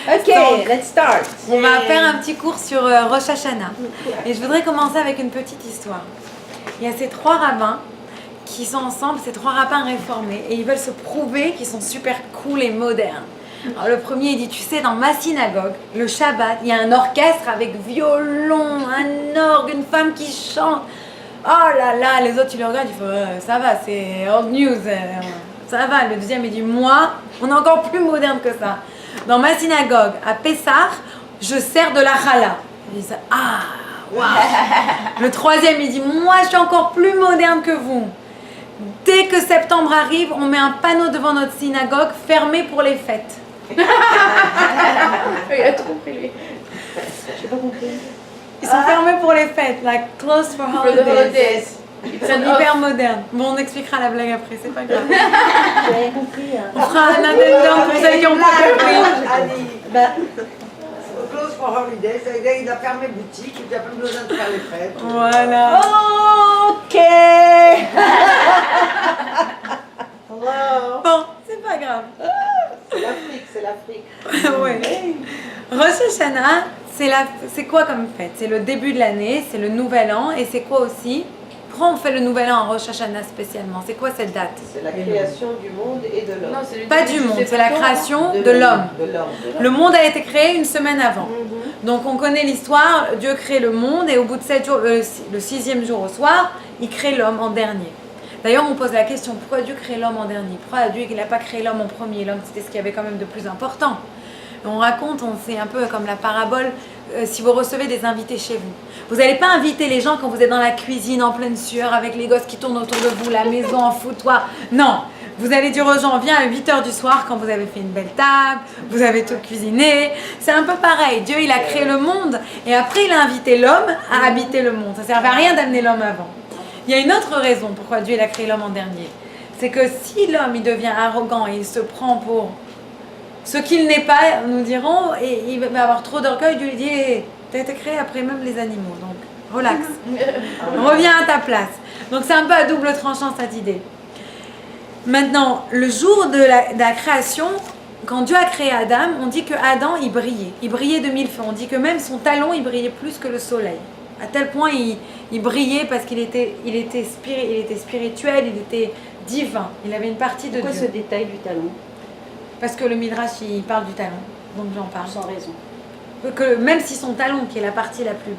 Ok, let's start. On va faire un petit cours sur Rosh Hashanah. Et je voudrais commencer avec une petite histoire. Il y a ces trois rabbins qui sont ensemble, ces trois rabbins réformés, et ils veulent se prouver qu'ils sont super cool et modernes. Alors le premier il dit, tu sais, dans ma synagogue, le Shabbat, il y a un orchestre avec violon, un orgue, une femme qui chante. Oh là là, les autres tu les regardes, ils font, ça va, c'est old news, ça va. Le deuxième il dit, moi, on est encore plus moderne que ça. Dans ma synagogue, à Pessah, je sers de la challah. Ils disent, ah, waouh. Le troisième il dit, moi je suis encore plus moderne que vous. Dès que septembre arrive, on met un panneau devant notre synagogue fermé pour les fêtes. Il a tout compris lui. J'ai pas compris. Ils sont fermés pour les fêtes, like closed for holidays. Ils sont hyper modernes. Bon, on expliquera la blague après, c'est pas grave. J'ai compris. On fera un addendum pour ceux qui n'ont pas compris. Close for holidays, c'est-à-dire il a fermé boutique, il n'a plus besoin de faire les fêtes. Voilà. Ok. Hello. Bon, c'est pas grave. C'est l'Afrique, c'est l'Afrique. Ouais. Rosh Hashanah, c'est quoi comme fête? C'est le début de l'année, c'est le nouvel an, et c'est quoi aussi? Pourquoi on fait le nouvel an en Rosh Hashanah spécialement? C'est quoi cette date? C'est la création du monde et de l'homme. Pas du monde, c'est la création de l'homme. Le monde a été créé une semaine avant. Donc on connaît l'histoire, Dieu crée le monde et au bout de 7 jours, le 6e jour au soir, il crée l'homme en dernier. D'ailleurs on pose la question, pourquoi Dieu crée l'homme en dernier? Pourquoi Dieu n'a pas créé l'homme en premier? L'homme c'était ce qu'il y avait quand même de plus important. On raconte, c'est un peu comme la parabole, si vous recevez des invités chez vous. Vous n'allez pas inviter les gens quand vous êtes dans la cuisine en pleine sueur avec les gosses qui tournent autour de vous, la maison en foutoir. Non, vous allez dire aux gens, viens à 8h du soir quand vous avez fait une belle table, vous avez tout cuisiné. C'est un peu pareil, Dieu il a créé le monde et après il a invité l'homme à habiter le monde. Ça ne servait à rien d'amener l'homme avant. Il y a une autre raison pourquoi Dieu il a créé l'homme en dernier. C'est que si l'homme il devient arrogant et il se prend pour ce qu'il n'est pas, nous dirons, et il va avoir trop d'orgueil, Dieu lui dit, tu as été créé après même les animaux, donc relax, reviens à ta place. Donc c'est un peu à double tranchant cette idée. Maintenant, le jour de la création, quand Dieu a créé Adam, on dit que Adam il brillait de mille feux. On dit que même son talon il brillait plus que le soleil. À tel point il brillait parce qu'il était spirituel, il était divin, il avait une partie de Dieu. Pourquoi ce détail du talon? Parce que le Midrash, il parle du talon, donc j'en parle. Sans raison. Que même si son talon, qui est la partie la plus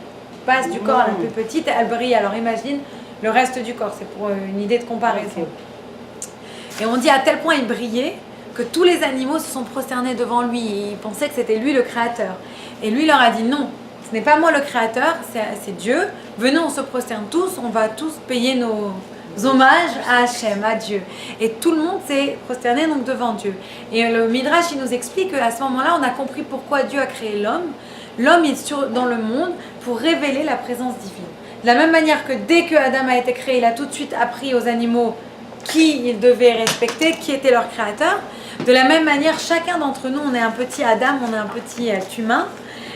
basse du corps, la plus petite, elle brille, alors imagine le reste du corps, c'est pour une idée de comparaison. Okay. Et on dit à tel point il brillait que tous les animaux se sont prosternés devant lui, et ils pensaient que c'était lui le créateur. Et lui leur a dit non, ce n'est pas moi le créateur, c'est Dieu, venez on se prosterne tous, on va tous payer nos hommages à Hachem, à Dieu. Et tout le monde s'est prosterné donc devant Dieu. Et le Midrash, il nous explique qu'à ce moment-là, on a compris pourquoi Dieu a créé l'homme. L'homme est dans le monde pour révéler la présence divine. De la même manière que dès que Adam a été créé, il a tout de suite appris aux animaux qui ils devaient respecter, qui était leur créateur. De la même manière, chacun d'entre nous, on est un petit Adam, on est un petit humain.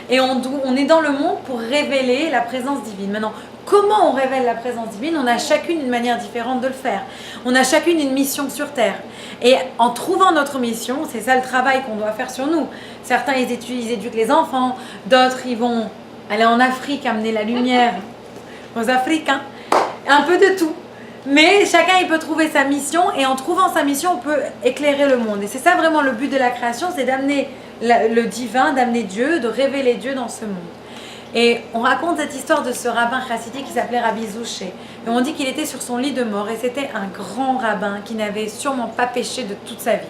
Et on est dans le monde pour révéler la présence divine. Maintenant, comment on révèle la présence divine? On a chacune une manière différente de le faire. On a chacune une mission sur Terre. Et en trouvant notre mission, c'est ça le travail qu'on doit faire sur nous. Certains, ils éduquent les enfants. D'autres, ils vont aller en Afrique, amener la lumière aux Africains. Un peu de tout. Mais chacun, il peut trouver sa mission. Et en trouvant sa mission, on peut éclairer le monde. Et c'est ça vraiment le but de la création, c'est d'amener le divin, d'amener Dieu, de révéler Dieu dans ce monde. Et on raconte cette histoire de ce rabbin chassidique qui s'appelait Rabbi Zouché. Et on dit qu'il était sur son lit de mort et c'était un grand rabbin qui n'avait sûrement pas péché de toute sa vie.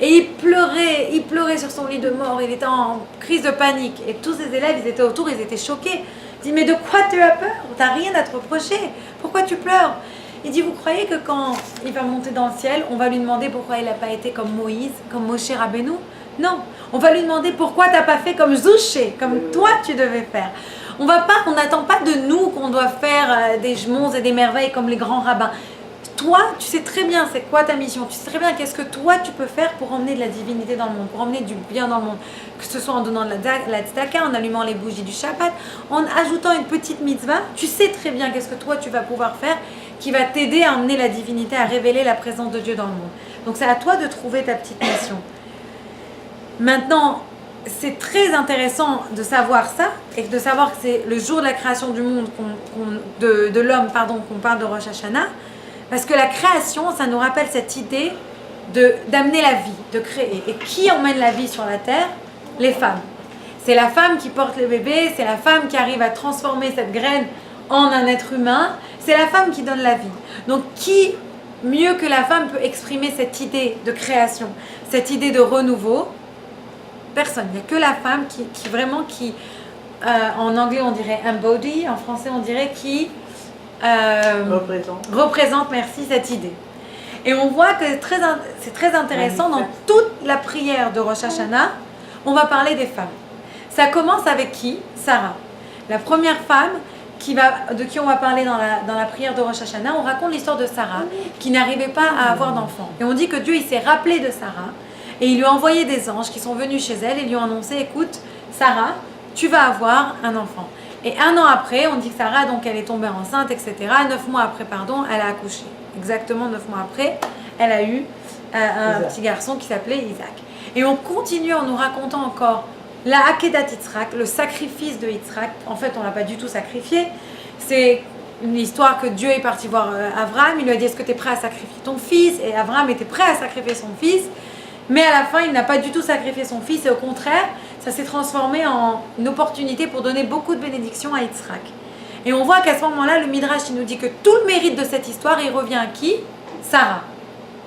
Et il pleurait sur son lit de mort, il était en crise de panique. Et tous ses élèves, ils étaient autour, ils étaient choqués. Il dit, mais de quoi tu as peur? T'as rien à te reprocher. Pourquoi tu pleures? Il dit, vous croyez que quand il va monter dans le ciel, on va lui demander pourquoi il n'a pas été comme Moïse, comme Moshe Rabbeinu? Non, on va lui demander pourquoi tu n'as pas fait comme Zouché, comme toi tu devais faire. On n'attend pas de nous qu'on doit faire des monts et des merveilles comme les grands rabbins. Toi, tu sais très bien c'est quoi ta mission, tu sais très bien qu'est-ce que toi tu peux faire pour emmener de la divinité dans le monde, pour emmener du bien dans le monde. Que ce soit en donnant de la tzedaka, en allumant les bougies du Shabbat, en ajoutant une petite mitzvah, tu sais très bien qu'est-ce que toi tu vas pouvoir faire qui va t'aider à emmener la divinité, à révéler la présence de Dieu dans le monde. Donc c'est à toi de trouver ta petite mission. Maintenant, c'est très intéressant de savoir ça et de savoir que c'est le jour de la création du monde, de l'homme, pardon, qu'on parle de Rosh Hashanah, parce que la création, ça nous rappelle cette idée d'amener la vie, de créer. Et qui emmène la vie sur la terre? Les femmes. C'est la femme qui porte le bébé, c'est la femme qui arrive à transformer cette graine en un être humain, c'est la femme qui donne la vie. Donc qui, mieux que la femme, peut exprimer cette idée de création, cette idée de renouveau? Personne. Il n'y a que la femme qui vraiment, en anglais on dirait embody, en français on dirait qui représente, merci, cette idée. Et on voit que c'est très intéressant, dans toute la prière de Rosh Hashanah, on va parler des femmes. Ça commence avec qui? Sarah. La première femme de qui on va parler dans la prière de Rosh Hashanah, on raconte l'histoire de Sarah, qui n'arrivait pas à avoir d'enfant. Et on dit que Dieu, il s'est rappelé de Sarah, et il lui a envoyé des anges qui sont venus chez elle et lui ont annoncé, écoute, Sarah, tu vas avoir un enfant. Et 1 an après, on dit que Sarah, donc elle est tombée enceinte, etc. 9 mois après, pardon, elle a accouché. Exactement 9 mois après, elle a eu un petit garçon qui s'appelait Isaac. Et on continue en nous racontant encore la Akedat Yitzhak, le sacrifice de Yitzhak. En fait, on ne l'a pas du tout sacrifié. C'est une histoire que Dieu est parti voir Abraham. Il lui a dit, est-ce que tu es prêt à sacrifier ton fils? Et Abraham était prêt à sacrifier son fils. Mais à la fin, il n'a pas du tout sacrifié son fils. Et au contraire, ça s'est transformé en une opportunité pour donner beaucoup de bénédictions à Yitzhak. Et on voit qu'à ce moment-là, le Midrash, il nous dit que tout le mérite de cette histoire, il revient à qui? Sarah.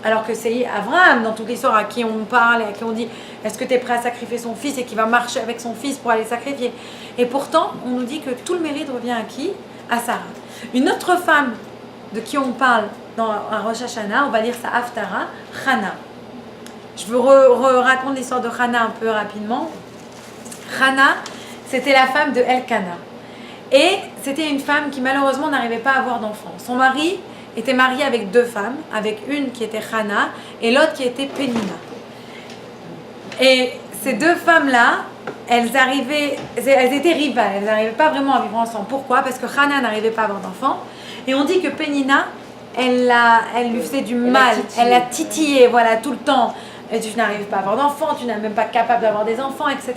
Alors que c'est Abraham, dans toute l'histoire, à qui on parle et à qui on dit est-ce que tu es prêt à sacrifier son fils, et qui va marcher avec son fils pour aller sacrifier. Et pourtant, on nous dit que tout le mérite revient à qui? À Sarah. Une autre femme de qui on parle dans Rosh Hashanah, on va lire sa Haftara, Hana. Je vous raconte l'histoire de Hana un peu rapidement. Hana, c'était la femme de Elkana. Et c'était une femme qui malheureusement n'arrivait pas à avoir d'enfant. Son mari était marié avec 2 femmes, avec une qui était Hana et l'autre qui était Pénina. Et ces 2 femmes-là, elles étaient rivales, elles n'arrivaient pas vraiment à vivre ensemble. Pourquoi? Parce que Hana n'arrivait pas à avoir d'enfant. Et on dit que Pénina, elle lui faisait du mal, elle la titillait, voilà, tout le temps. Et tu n'arrives pas à avoir d'enfants, tu n'es même pas capable d'avoir des enfants, etc.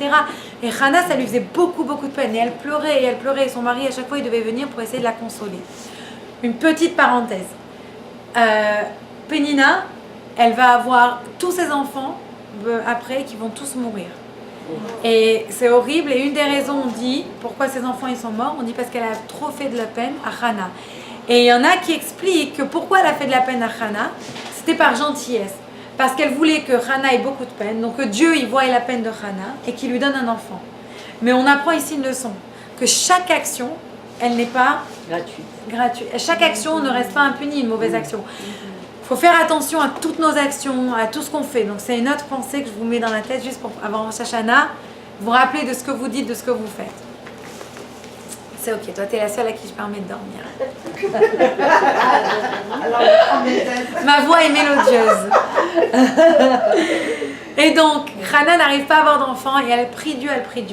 Et Hana, ça lui faisait beaucoup, beaucoup de peine. Et elle pleurait, et son mari, à chaque fois, il devait venir pour essayer de la consoler. Une petite parenthèse. Pénina, elle va avoir tous ses enfants après qui vont tous mourir. Et c'est horrible. Et une des raisons, on dit, pourquoi ces enfants ils sont morts, on dit parce qu'elle a trop fait de la peine à Hana. Et il y en a qui expliquent que pourquoi elle a fait de la peine à Hana, c'était par gentillesse. Parce qu'elle voulait que Hana ait beaucoup de peine, donc que Dieu y voie la peine de Hana et qu'il lui donne un enfant. Mais on apprend ici une leçon, que chaque action, elle n'est pas gratuite. Chaque action ne reste pas impunie, une mauvaise action. Il faut faire attention à toutes nos actions, à tout ce qu'on fait. Donc c'est une autre pensée que je vous mets dans la tête juste pour avant Rosh Hashanah, vous rappeler de ce que vous dites, de ce que vous faites. C'est ok, toi t'es la seule à qui je permets de dormir. Ma voix est mélodieuse. Et donc, Hana n'arrive pas à avoir d'enfant et elle prie Dieu.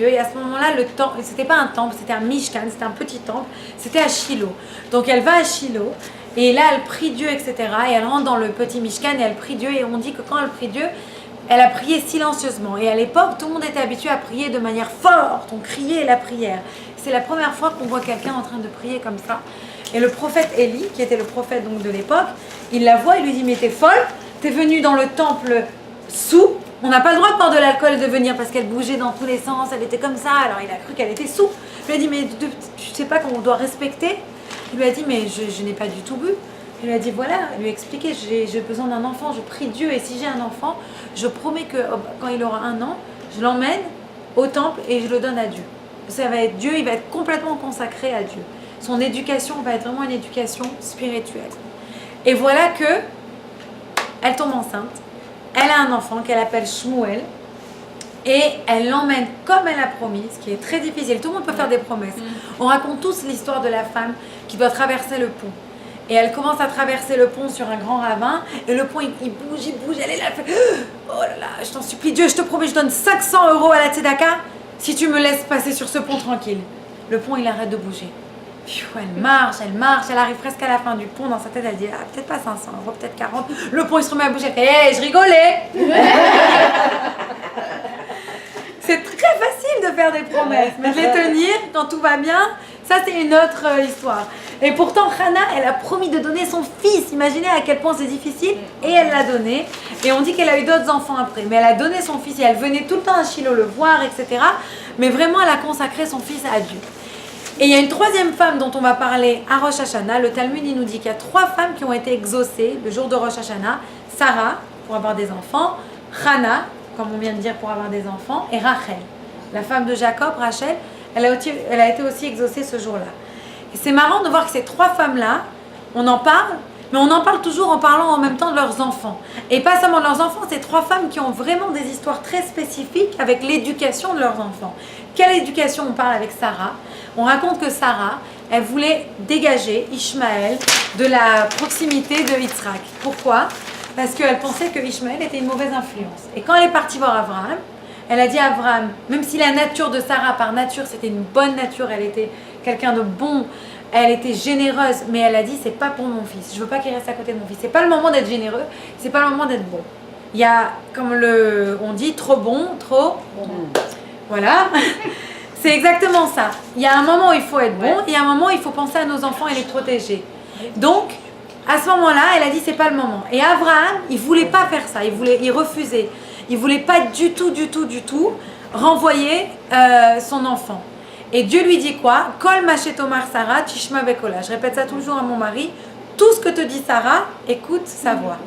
Et à ce moment-là, le temple, c'était pas un temple, c'était un Mishkan, c'était un petit temple, c'était à Shiloh. Donc elle va à Shiloh et là elle prie Dieu, etc. Et elle rentre dans le petit Mishkan et elle prie Dieu. Et on dit que quand elle prie Dieu, elle a prié silencieusement. Et à l'époque, tout le monde était habitué à prier de manière forte, on criait la prière. C'est la première fois qu'on voit quelqu'un en train de prier comme ça. Et le prophète Élie, qui était le prophète donc de l'époque, il la voit, il lui dit, mais t'es folle, t'es venue dans le temple sous, on n'a pas le droit de boire de l'alcool et de venir parce qu'elle bougeait dans tous les sens, elle était comme ça, alors il a cru qu'elle était sous. Il lui a dit, mais tu sais pas qu'on doit respecter? Il lui a dit, mais je n'ai pas du tout bu. Il lui a dit, voilà, il lui a expliqué, j'ai besoin d'un enfant, je prie Dieu, et si j'ai un enfant, je promets que quand il aura 1 an, je l'emmène au temple et je le donne à Dieu. Ça va être Dieu, il va être complètement consacré à Dieu. Son éducation va être vraiment une éducation spirituelle. Et voilà que elle tombe enceinte, elle a un enfant qu'elle appelle Shmuel, et elle l'emmène comme elle a promis, ce qui est très difficile. Tout le monde peut faire des promesses. On raconte tous l'histoire de la femme qui doit traverser le pont. Et elle commence à traverser le pont sur un grand ravin, et le pont il bouge, elle est là, elle fait oh là là, je t'en supplie Dieu, je te promets, je donne 500 € à la tzedaka si tu me laisses passer sur ce pont tranquille. Le pont il arrête de bouger. Elle marche, elle arrive presque à la fin du pont. Dans sa tête elle dit ah, peut-être pas 500 €, peut-être 40. Le pont il se remet à bouger, elle fait hey, je rigolais. c'est très facile de faire des promesses, mais de les tenir quand tout va bien, ça c'est une autre histoire. Et pourtant, Hannah, elle a promis de donner son fils. Imaginez à quel point c'est difficile. Et elle l'a donné. Et on dit qu'elle a eu d'autres enfants après. Mais elle a donné son fils et elle venait tout le temps à Shiloh le voir, etc. Mais vraiment, elle a consacré son fils à Dieu. Et il y a une troisième femme dont on va parler à Rosh Hashanah. Le Talmud, il nous dit qu'il y a 3 femmes qui ont été exaucées le jour de Rosh Hashanah. Sarah, pour avoir des enfants. Hannah, comme on vient de dire, pour avoir des enfants. Et Rachel, la femme de Jacob, Rachel, elle a été aussi exaucée ce jour-là. Et c'est marrant de voir que ces 3 femmes-là, on en parle, mais on en parle toujours en parlant en même temps de leurs enfants. Et pas seulement de leurs enfants, c'est 3 femmes qui ont vraiment des histoires très spécifiques avec l'éducation de leurs enfants. Quelle éducation on parle avec Sarah? On raconte que Sarah, elle voulait dégager Ishmaël de la proximité de Yitzhak. Pourquoi? Parce qu'elle pensait que Ishmaël était une mauvaise influence. Et quand elle est partie voir Abraham, elle a dit à Abraham, même si la nature de Sarah par nature c'était une bonne nature, elle était quelqu'un de bon, elle était généreuse, mais elle a dit c'est pas pour mon fils, je veux pas qu'il reste à côté de mon fils, c'est pas le moment d'être généreux, c'est pas le moment d'être bon. Il y a, comme on dit, trop bon, trop bon. Voilà, c'est exactement ça. Il y a un moment où il faut être bon, et il y a un moment où il faut penser à nos enfants et les protéger. Donc, à ce moment-là, elle a dit c'est pas le moment. Et Abraham, il voulait pas faire ça, il refusait. Il voulait pas du tout renvoyer son enfant. Et Dieu lui dit quoi? Kol machetomar Sarah tishma bekola. Je répète ça toujours à mon mari. Tout ce que te dit Sarah, écoute sa voix.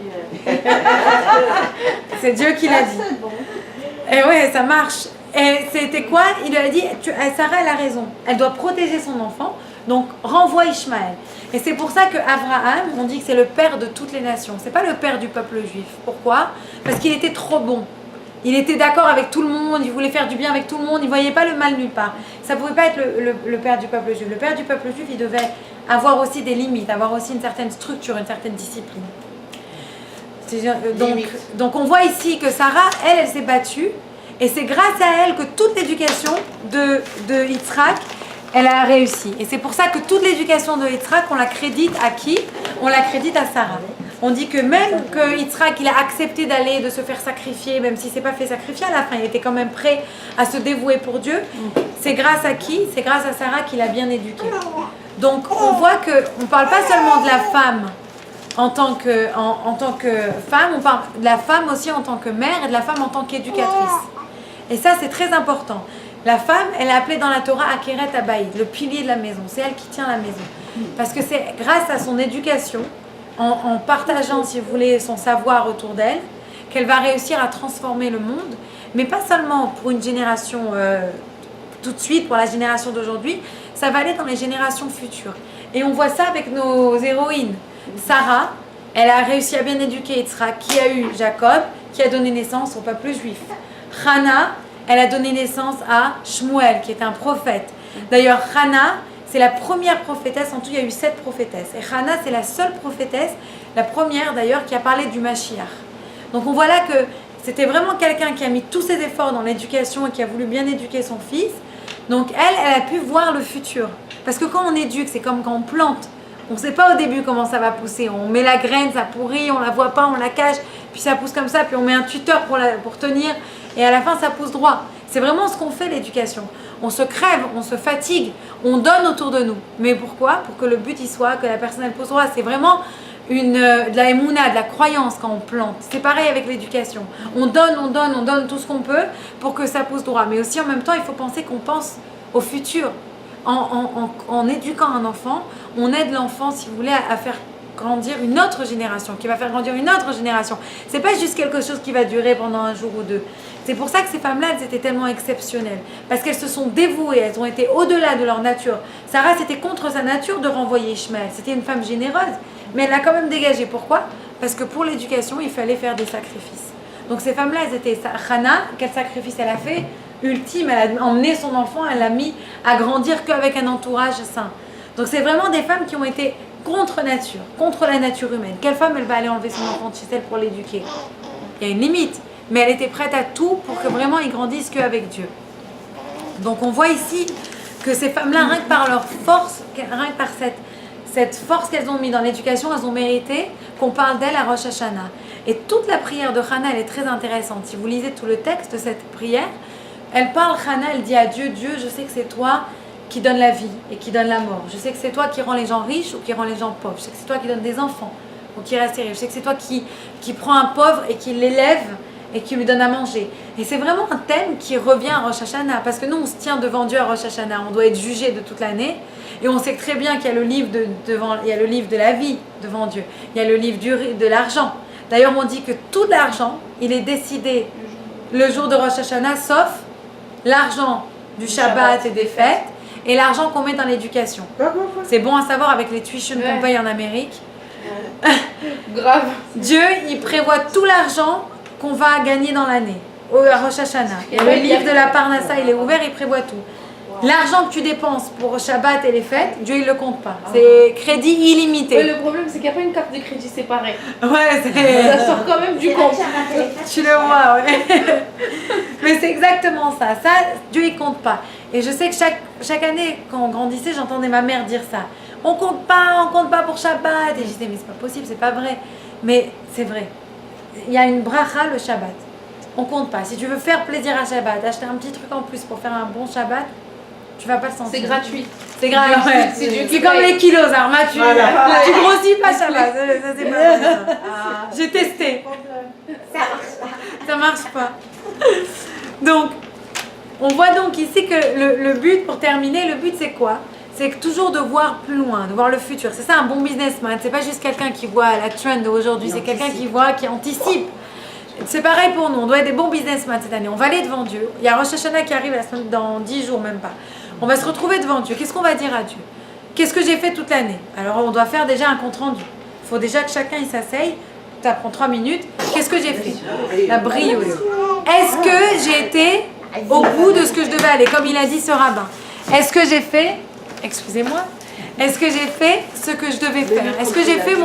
C'est Dieu qui l'a dit. Et ouais, ça marche. Et c'était quoi? Il lui a dit, Sarah, elle a raison. Elle doit protéger son enfant. Donc, renvoie Ishmaël. Et c'est pour ça qu'Abraham, on dit que c'est le père de toutes les nations. C'est pas le père du peuple juif. Pourquoi? Parce qu'il était trop bon. Il était d'accord avec tout le monde, il voulait faire du bien avec tout le monde, il ne voyait pas le mal nulle part. Ça ne pouvait pas être le père du peuple juif. Le père du peuple juif, il devait avoir aussi des limites, avoir aussi une certaine structure, une certaine discipline. Donc on voit ici que Sarah, elle s'est battue. Et c'est grâce à elle que toute l'éducation de Yitzhak, elle a réussi. Et c'est pour ça que toute l'éducation de Yitzhak, on la crédite à qui? On la crédite à Sarah. On dit que même que Yitzhak, il a accepté d'aller, de se faire sacrifier, même s'il ne s'est pas fait sacrifier à la fin, il était quand même prêt à se dévouer pour Dieu. C'est grâce à qui? C'est grâce à Sarah qu'il a bien éduqué. Donc on voit qu'on ne parle pas seulement de la femme en tant que femme, on parle de la femme aussi en tant que mère et de la femme en tant qu'éducatrice. Et ça, c'est très important. La femme, elle est appelée dans la Torah Akeret Abayit, le pilier de la maison. C'est elle qui tient la maison. Parce que c'est grâce à son éducation, en partageant, si vous voulez, son savoir autour d'elle, qu'elle va réussir à transformer le monde. Mais pas seulement pour une génération tout de suite, pour la génération d'aujourd'hui, ça va aller dans les générations futures. Et on voit ça avec nos héroïnes. Sarah, elle a réussi à bien éduquer Yitzhak, qui a eu Jacob, qui a donné naissance au peuple juif. Hannah, elle a donné naissance à Shmuel, qui est un prophète. D'ailleurs, Hannah, c'est la première prophétesse. En tout, il y a eu 7 prophétesses. Et Hannah, c'est la seule prophétesse, la première d'ailleurs, qui a parlé du Mashiach. Donc on voit là que c'était vraiment quelqu'un qui a mis tous ses efforts dans l'éducation et qui a voulu bien éduquer son fils. Donc elle a pu voir le futur. Parce que quand on éduque, c'est comme quand on plante. On ne sait pas au début comment ça va pousser. On met la graine, ça pourrit, on ne la voit pas, on la cache, puis ça pousse comme ça, puis on met un tuteur pour tenir, et à la fin ça pousse droit. C'est vraiment ce qu'on fait l'éducation. On se crève, on se fatigue, on donne autour de nous. Mais pourquoi? Pour que le but y soit, que la personne elle pousse droit. C'est vraiment de la émouna, de la croyance quand on plante. C'est pareil avec l'éducation. On donne tout ce qu'on peut pour que ça pousse droit. Mais aussi en même temps, il faut penser qu'on pense au futur. En éduquant un enfant, on aide l'enfant, si vous voulez, à faire grandir une autre génération, qui va faire grandir une autre génération. C'est pas juste quelque chose qui va durer pendant un jour ou deux. C'est pour ça que ces femmes-là, elles étaient tellement exceptionnelles. Parce qu'elles se sont dévouées, elles ont été au-delà de leur nature. Sarah, c'était contre sa nature de renvoyer Ishmaël. C'était une femme généreuse, mais elle l'a quand même dégagée. Pourquoi? Parce que pour l'éducation, il fallait faire des sacrifices. Donc ces femmes-là, elles étaient... Hannah, quel sacrifice elle a fait? Ultime, elle a emmené son enfant, elle l'a mis à grandir qu'avec un entourage sain. Donc c'est vraiment des femmes qui ont été contre nature, contre la nature humaine. Quelle femme elle va aller enlever son enfant de chez elle pour l'éduquer? Il y a une limite, mais elle était prête à tout pour que vraiment il grandisse qu'avec Dieu. Donc on voit ici que ces femmes-là, rien que par leur force, rien que par cette force qu'elles ont mis dans l'éducation, elles ont mérité qu'on parle d'elles à Rosh Hashanah. Et toute la prière de Hannah, elle est très intéressante. Si vous lisez tout le texte de cette prière, Elle parle, Hana, elle dit à Dieu, Dieu, je sais que c'est toi qui donne la vie et qui donne la mort. Je sais que c'est toi qui rend les gens riches ou qui rend les gens pauvres. Je sais que c'est toi qui donne des enfants ou qui reste riche. Je sais que c'est toi qui prend un pauvre et qui l'élève et qui lui donne à manger. Et c'est vraiment un thème qui revient à Rosh Hashanah, parce que nous, on se tient devant Dieu à Rosh Hashanah. On doit être jugé de toute l'année. Et on sait très bien qu'il y a le livre il y a le livre de la vie devant Dieu. Il y a le livre de l'argent. D'ailleurs, on dit que tout l'argent, il est décidé le jour de Rosh Hashanah, sauf l'argent du Shabbat et des fêtes, et l'argent qu'on met dans l'éducation. C'est bon à savoir avec les tuitions qu'on paye en Amérique. Grave. Dieu, il prévoit tout l'argent qu'on va gagner dans l'année, à Rosh Hashanah. Et le livre de la Parnassa, il est ouvert, il prévoit tout. L'argent que tu dépenses pour Shabbat et les fêtes, Dieu, il ne le compte pas. C'est crédit illimité. Ouais, le problème, c'est qu'il n'y a pas une carte de crédit séparée. Ouais, Ça sort quand même du compte. Tu le vois, ouais. Mais c'est exactement ça. Ça, Dieu, il compte pas. Et je sais que chaque année, quand on grandissait, j'entendais ma mère dire ça. On compte pas pour Shabbat. Et je disais, mais c'est pas possible, c'est pas vrai. Mais c'est vrai. Il y a une bracha le Shabbat. On compte pas. Si tu veux faire plaisir à Shabbat, acheter un petit truc en plus pour faire un bon Shabbat, tu vas pas le sentir. C'est gratuit. C'est grave, ouais. C'est comme les kilos, Arma, tu grossis pas Shabbat. Ça, c'est pas vrai. J'ai testé. Ça marche pas. Donc, on voit donc ici que le but, pour terminer, le but c'est quoi? C'est toujours de voir plus loin, de voir le futur. C'est ça un bon businessman. C'est pas juste quelqu'un qui voit la trend d'aujourd'hui, c'est quelqu'un qui voit, qui anticipe. C'est pareil pour nous, on doit être des bons businessmen cette année. On va aller devant Dieu. Il y a Rosh Hashanah qui arrive dans 10 jours, même pas. On va se retrouver devant Dieu. Qu'est-ce qu'on va dire à Dieu? Qu'est-ce que j'ai fait toute l'année? Alors on doit faire déjà un compte rendu. Il faut déjà que chacun il s'asseye. Ça prend 3 minutes. Qu'est-ce que j'ai fait? La brioche. Est-ce que j'ai été au bout de ce que je devais aller? Comme il a dit ce rabbin. Est-ce que j'ai fait, excusez-moi, est-ce que j'ai fait ce que je devais faire? Est-ce que j'ai fait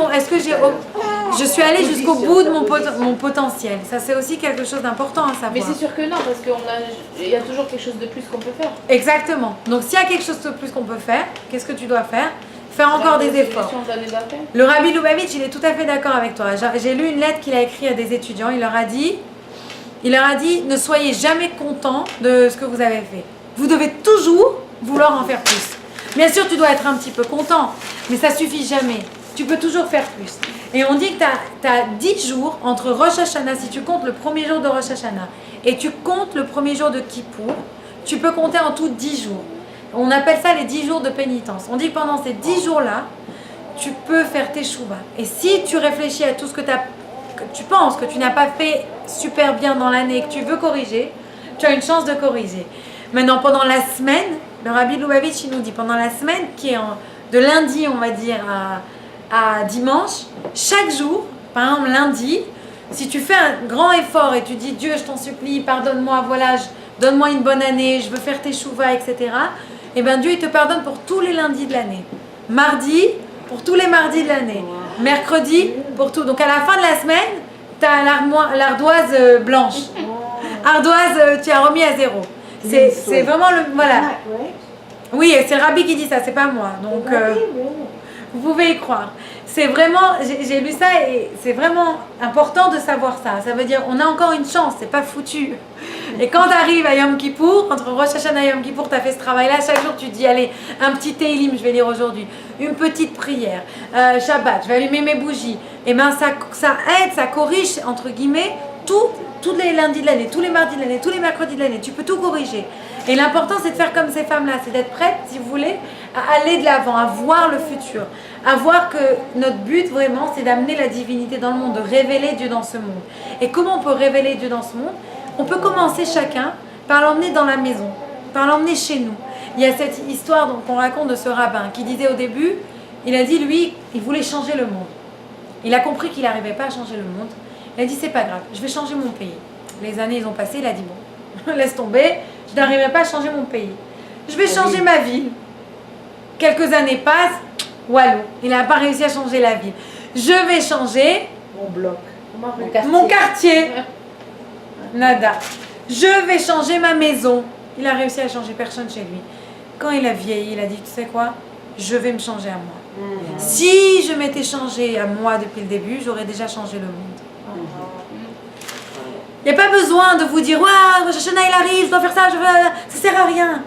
je suis allée jusqu'au bout de mon potentiel? Ça, c'est aussi quelque chose d'important à savoir. Mais c'est sûr que non, parce qu'il y a toujours quelque chose de plus qu'on peut faire. Exactement. Donc, s'il y a quelque chose de plus qu'on peut faire, qu'est-ce que tu dois faire? Faire encore des efforts. Le Rabbi Lubavitch, il est tout à fait d'accord avec toi. J'ai lu une lettre qu'il a écrite à des étudiants. Il leur a dit, ne soyez jamais contents de ce que vous avez fait. Vous devez toujours vouloir en faire plus. Bien sûr, tu dois être un petit peu content, mais ça suffit jamais. Tu peux toujours faire plus. Et on dit que tu as 10 jours entre Rosh Hashanah, si tu comptes le premier jour de Rosh Hashanah, et tu comptes le premier jour de Kippour, tu peux compter en tout 10 jours. On appelle ça les 10 jours de pénitence. On dit que pendant ces 10 jours-là, tu peux faire tes chouvas. Et si tu réfléchis à tout ce que tu penses que tu n'as pas fait super bien dans l'année et que tu veux corriger, tu as une chance de corriger. Maintenant, pendant la semaine, le Rabbi Lubavitch, il nous dit, pendant la semaine qui est de lundi, on va dire, à dimanche, chaque jour, par exemple lundi, si tu fais un grand effort et tu dis, Dieu, je t'en supplie, pardonne-moi, voilà, donne-moi une bonne année, je veux faire tes chouvas, etc., et bien Dieu, il te pardonne pour tous les lundis de l'année. Mardi, pour tous les mardis de l'année. Mercredi, pour tout. Donc à la fin de la semaine, tu as l'ardoise blanche. Ardoise, tu as remis à zéro. C'est vraiment le... Voilà. Oui, c'est le Rabbi qui dit ça, c'est pas moi. Donc, vous pouvez y croire. C'est vraiment... J'ai lu ça et c'est vraiment important de savoir ça. Ça veut dire, on a encore une chance, c'est pas foutu. Et quand tu arrives à Yom Kippour, entre Rosh Hashanah et Yom Kippour, tu as fait ce travail-là, chaque jour tu te dis, allez, un petit Teilim, je vais lire aujourd'hui, une petite prière, Shabbat, je vais allumer mes bougies. Et bien ça aide, ça corrige, entre guillemets, tous les lundis de l'année, tous les mardis de l'année, tous les mercredis de l'année, tu peux tout corriger. Et l'important, c'est de faire comme ces femmes-là, c'est d'être prête, si vous voulez, à aller de l'avant, à voir le futur, à voir que notre but, vraiment, c'est d'amener la divinité dans le monde, de révéler Dieu dans ce monde. Et comment on peut révéler Dieu dans ce monde? On peut commencer chacun par l'emmener dans la maison, par l'emmener chez nous. Il y a cette histoire qu'on raconte de ce rabbin qui disait au début, il a dit, lui, il voulait changer le monde. Il a compris qu'il n'arrivait pas à changer le monde. Il a dit, c'est pas grave, je vais changer mon pays. Les années, ils ont passé, il a dit, bon, laisse tomber, je n'arriverai pas à changer mon pays. Je vais changer ma ville. Quelques années passent, walou, il n'a pas réussi à changer la ville. Je vais changer Mon bloc. mon quartier. Nada. Je vais changer ma maison. Il a réussi à changer personne chez lui. Quand il a vieilli, il a dit, tu sais quoi? Je vais me changer à moi. Si je m'étais changé à moi depuis le début, j'aurais déjà changé le monde. Il n'y a pas besoin de vous dire, waouh, Rosh Hashanah il arrive, je dois faire ça, ça sert à rien.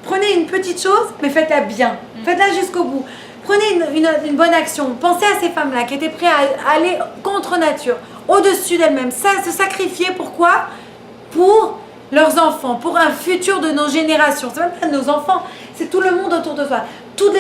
Prenez une petite chose, mais faites-la bien. Faites-la jusqu'au bout. Prenez une bonne action. Pensez à ces femmes-là qui étaient prêtes à aller contre nature, au-dessus d'elles-mêmes. Ça, se sacrifier, pourquoi? Pour leurs enfants, pour un futur de nos générations. C'est même pas nos enfants, c'est tout le monde autour de soi. Toutes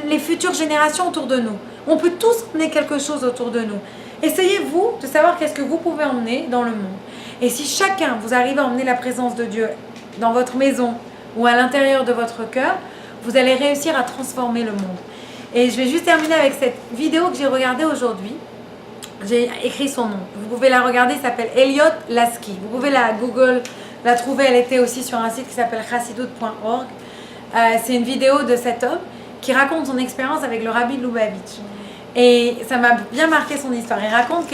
les futures générations autour de nous. On peut tous emmener quelque chose autour de nous. Essayez-vous de savoir qu'est-ce que vous pouvez emmener dans le monde. Et si chacun, vous arrivez à emmener la présence de Dieu dans votre maison ou à l'intérieur de votre cœur, vous allez réussir à transformer le monde. Et je vais juste terminer avec cette vidéo que j'ai regardée aujourd'hui. J'ai écrit son nom. Vous pouvez la regarder, ça s'appelle Elliot Lasky. Vous pouvez la Google, la trouver. Elle était aussi sur un site qui s'appelle chassidut.org. C'est une vidéo de cet homme qui raconte son expérience avec le Rabbi Lubavitch. Et ça m'a bien marqué son histoire. Il raconte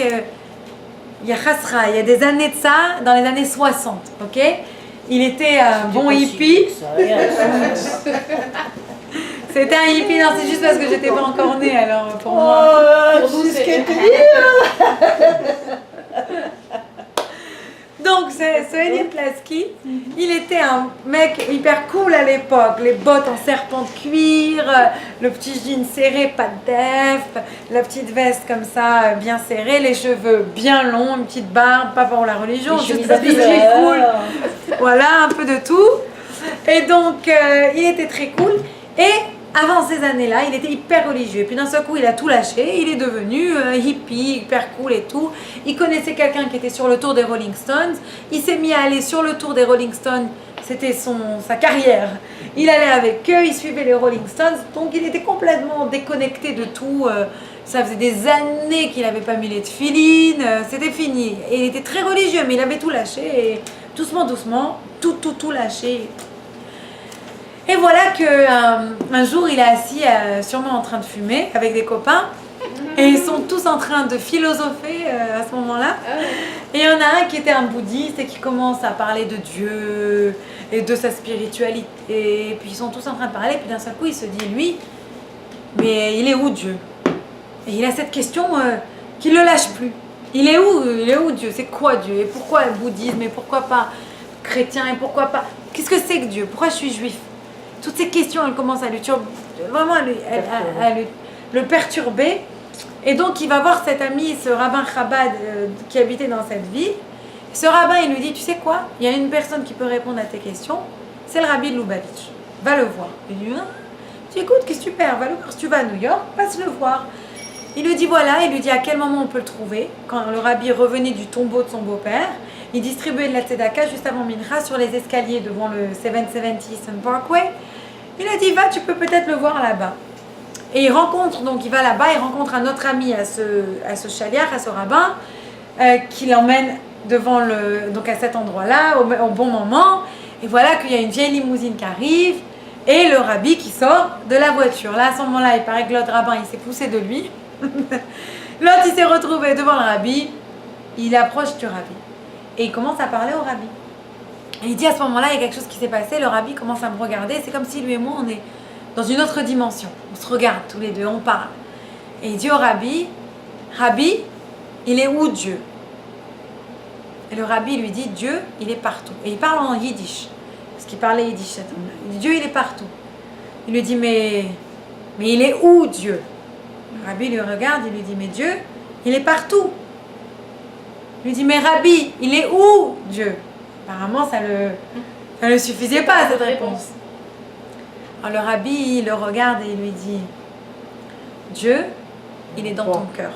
il y a des années de ça, dans les années 60, ok? Il était un bon hippie. C'était un hippie, non, c'est juste parce que j'étais pas encore née, alors pour moi. Pour nous, c'est Donc, ce Elliot Lasky, il était un mec hyper cool à l'époque. Les bottes en serpent de cuir, le petit jean serré, pas de def, la petite veste comme ça, bien serrée, les cheveux bien longs, une petite barbe, pas pour la religion, juste parce que c'est cool. Voilà, un peu de tout. Et donc, il était très cool. Et avant ces années-là, il était hyper religieux. Et puis d'un seul coup, il a tout lâché. Il est devenu hippie, hyper cool et tout. Il connaissait quelqu'un qui était sur le tour des Rolling Stones. Il s'est mis à aller sur le tour des Rolling Stones. C'était sa carrière. Il allait avec eux, il suivait les Rolling Stones. Donc il était complètement déconnecté de tout. Ça faisait des années qu'il n'avait pas mis les tefilines. C'était fini. Et il était très religieux, mais il avait tout lâché. Et doucement, tout lâché. Et voilà qu'un jour, il est assis, sûrement en train de fumer, avec des copains. Et ils sont tous en train de philosopher à ce moment-là. Et il y en a un qui était un bouddhiste et qui commence à parler de Dieu et de sa spiritualité. Et puis ils sont tous en train de parler. Et puis d'un seul coup, il se dit, lui, mais il est où Dieu? Et il a cette question qui ne le lâche plus. Il est où Dieu? C'est quoi Dieu? Et pourquoi le bouddhisme? Et pourquoi pas chrétien? Et pourquoi pas... Qu'est-ce que c'est que Dieu? Pourquoi je suis juif? Toutes ces questions, elles commencent à le perturber. Et donc, il va voir cet ami, ce rabbin Chabad qui habitait dans cette ville. Ce rabbin, il lui dit, tu sais quoi? Il y a une personne qui peut répondre à tes questions. C'est le Rabbi Lubavitch. Va le voir. Il lui dit, tu écoutes, qu'est-ce que tu perds? Va le voir. Si tu vas à New York, passe le voir. Il lui dit, voilà. Il lui dit à quel moment on peut le trouver. Quand le Rabbi revenait du tombeau de son beau-père, il distribuait de la tzedaka juste avant Mincha sur les escaliers devant le 770 Eastern Parkway. Il a dit, va, tu peux peut-être le voir là-bas. Et il va là-bas, il rencontre un autre ami à ce chaliar, à ce rabbin, qui l'emmène donc à cet endroit-là, au bon moment. Et voilà qu'il y a une vieille limousine qui arrive, et le rabbi qui sort de la voiture. Là, à ce moment-là, il paraît que l'autre rabbin, il s'est poussé de lui. L'autre, il s'est retrouvé devant le rabbi, il approche du rabbi. Et il commence à parler au rabbi. Et il dit à ce moment-là, il y a quelque chose qui s'est passé, le rabbi commence à me regarder, c'est comme si lui et moi, on est dans une autre dimension. On se regarde tous les deux, on parle. Et il dit au rabbi, Rabbi, il est où Dieu? Et le rabbi lui dit, Dieu, il est partout. Et il parle en yiddish, parce qu'il parlait yiddish cet homme-là. Il dit, Dieu, il est partout. Il lui dit, mais il est où Dieu? Le rabbi lui regarde, il lui dit, mais Dieu, il est partout. Il lui dit, mais Rabbi, il est où Dieu? Apparemment, ça ne suffisait pas, cette réponse. Alors le rabbi, il le regarde et il lui dit, Dieu, il est dans ton cœur.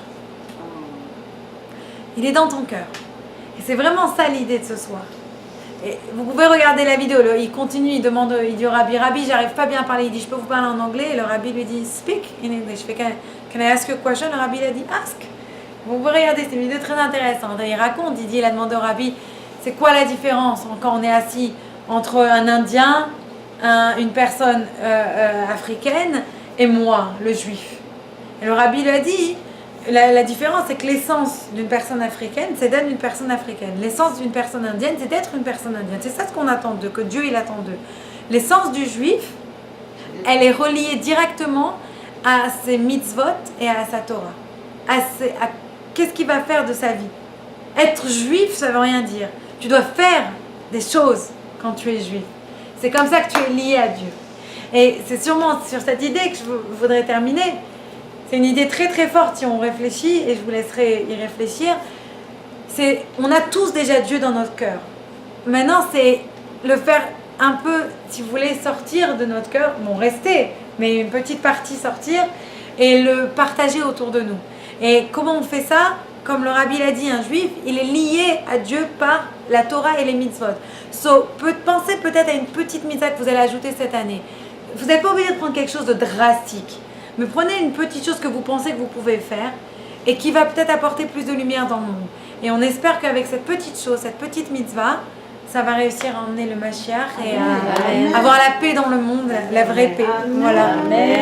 Il est dans ton cœur. Et c'est vraiment ça l'idée de ce soir. Et vous pouvez regarder la vidéo, il continue, il dit au rabbi, Rabbi, j'arrive pas bien à parler, il dit, je peux vous parler en anglais? Et le rabbi lui dit, speak in English. Can I ask you a question? Le rabbi, il a dit, ask. Vous pouvez regarder, c'est une vidéo très intéressante. Il raconte, il a demandé au rabbi, c'est quoi la différence quand on est assis entre un Indien, une personne africaine et moi, le juif? Et le rabbi lui a dit, la différence c'est que l'essence d'une personne africaine, c'est d'être une personne africaine. L'essence d'une personne indienne, c'est d'être une personne indienne. C'est ça ce qu'on attend d'eux, que Dieu il attend d'eux. L'essence du juif, elle est reliée directement à ses mitzvot et à sa Torah. À qu'est-ce qu'il va faire de sa vie. Être juif, ça veut rien dire. Tu dois faire des choses quand tu es juif. C'est comme ça que tu es lié à Dieu. Et c'est sûrement sur cette idée que je voudrais terminer. C'est une idée très très forte si on réfléchit, et je vous laisserai y réfléchir. On a tous déjà Dieu dans notre cœur. Maintenant, c'est le faire un peu, si vous voulez, sortir de notre cœur, bon, rester, mais une petite partie sortir, et le partager autour de nous. Et comment on fait ça? Comme le rabbi l'a dit, un juif, il est lié à Dieu par la Torah et les mitzvot. Pensez peut-être à une petite mitzvah que vous allez ajouter cette année. Vous n'êtes pas obligé de prendre quelque chose de drastique, mais prenez une petite chose que vous pensez que vous pouvez faire et qui va peut-être apporter plus de lumière dans le monde. Et on espère qu'avec cette petite chose, cette petite mitzvah, ça va réussir à emmener le Mashiach et à avoir la paix dans le monde, la vraie paix. Voilà. Amen.